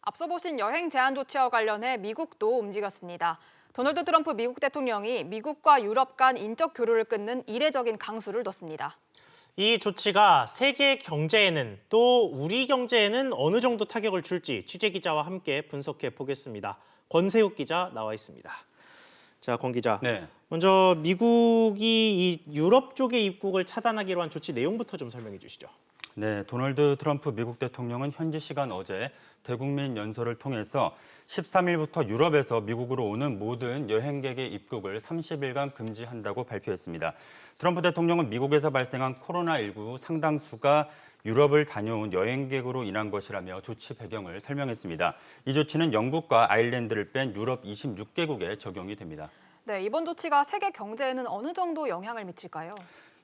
앞서 보신 여행 제한 조치와 관련해 미국도 움직였습니다. 도널드 트럼프 미국 대통령이 미국과 유럽 간 인적 교류를 끊는 이례적인 강수를 뒀습니다. 이 조치가 세계 경제에는 또 우리 경제에는 어느 정도 타격을 줄지 취재 기자와 함께 분석해 보겠습니다. 권세욱 기자 나와 있습니다. 자, 권 기자. 네. 먼저 미국이 이 유럽 쪽의 입국을 차단하기로 한 조치 내용부터 좀 설명해 주시죠. 네, 도널드 트럼프 미국 대통령은 현지 시간 어제 대국민 연설을 통해서 13일부터 유럽에서 미국으로 오는 모든 여행객의 입국을 30일간 금지한다고 발표했습니다. 트럼프 대통령은 미국에서 발생한 코로나19 상당수가 유럽을 다녀온 여행객으로 인한 것이라며 조치 배경을 설명했습니다. 이 조치는 영국과 아일랜드를 뺀 유럽 26개국에 적용이 됩니다. 네, 이번 조치가 세계 경제에는 어느 정도 영향을 미칠까요?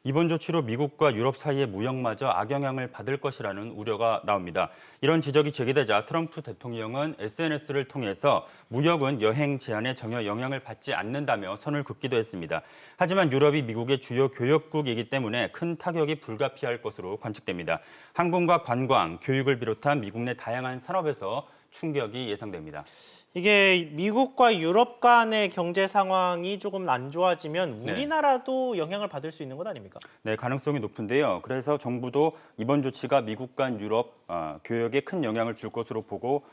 이번 조치로 미국과 유럽 사이의 무역마저 악영향을 받을 것이라는 우려가 나옵니다. 이런 지적이 제기되자 트럼프 대통령은 SNS를 통해서 무역은 여행 제한에 전혀 영향을 받지 않는다며 선을 긋기도 했습니다. 하지만 유럽이 미국의 주요 교역국이기 때문에 큰 타격이 불가피할 것으로 관측됩니다. 항공과 관광, 교육을 비롯한 미국 내 다양한 산업에서 충격이 예상됩니다. 이게 미국과 유럽 간의 경제 상황이 조금 안 좋아지면 우리나라도 영향을 받을 수 있는 것 아닙니까? 네, 가능성이 높은데요. 그래서 정부도 이번 조치가 미국 간 유럽 교역에 큰 영향을 줄 것으로 보고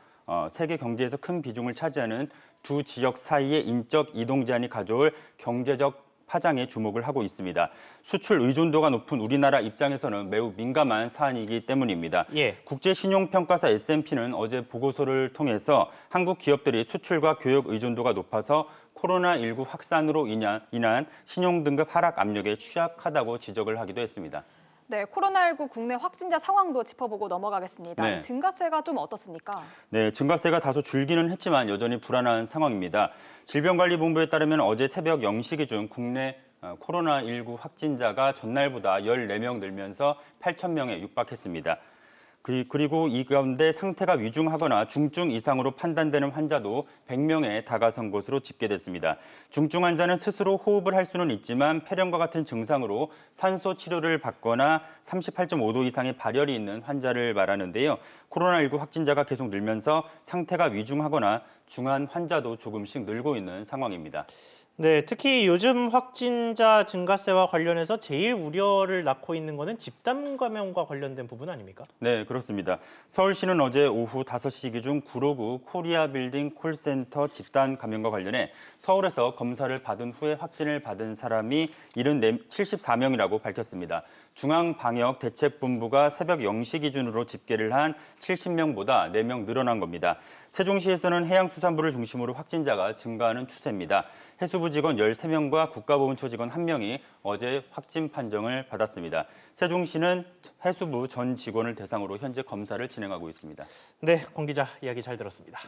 세계 경제에서 큰 비중을 차지하는 두 지역 사이의 인적 이동 제한이 가져올 경제적 파장에 주목을 하고 있습니다. 수출 의존도가 높은 우리나라 입장에서는 매우 민감한 사안이기 때문입니다. 국제신용평가사 S&P는 어제 보고서를 통해서 한국 기업들이 수출과 교역 의존도가 높아서 코로나19 확산으로 인한 신용등급 하락 압력에 취약하다고 지적을 하기도 했습니다. 네, 코로나19 국내 확진자 상황도 짚어보고 넘어가겠습니다. 네. 증가세가 좀 어떻습니까? 네, 증가세가 다소 줄기는 했지만 여전히 불안한 상황입니다. 질병관리본부에 따르면 어제 새벽 0시 기준 국내 코로나19 확진자가 전날보다 14명 늘면서 8,000명에 육박했습니다. 그리고 이 가운데 상태가 위중하거나 중증 이상으로 판단되는 환자도 100명에 다가선 것으로 집계됐습니다. 중증 환자는 스스로 호흡을 할 수는 있지만 폐렴과 같은 증상으로 산소 치료를 받거나 38.5도 이상의 발열이 있는 환자를 말하는데요. 코로나19 확진자가 계속 늘면서 상태가 위중하거나 중한 환자도 조금씩 늘고 있는 상황입니다. 네, 특히 요즘 확진자 증가세와 관련해서 제일 우려를 낳고 있는 거는 집단 감염과 관련된 부분 아닙니까? 네, 그렇습니다. 서울시는 어제 오후 5시 기준 구로구 코리아 빌딩 콜센터 집단 감염과 관련해 서울에서 검사를 받은 후에 확진을 받은 사람이 74명이라고 밝혔습니다. 중앙방역대책본부가 새벽 0시 기준으로 집계를 한 70명보다 4명 늘어난 겁니다. 세종시에서는 해양수산부를 중심으로 확진자가 증가하는 추세입니다. 해수부 직원 13명과 국가보훈처 직원 1명이 어제 확진 판정을 받았습니다. 세종시는 해수부 전 직원을 대상으로 현재 검사를 진행하고 있습니다. 네, 권 기자 이야기 잘 들었습니다.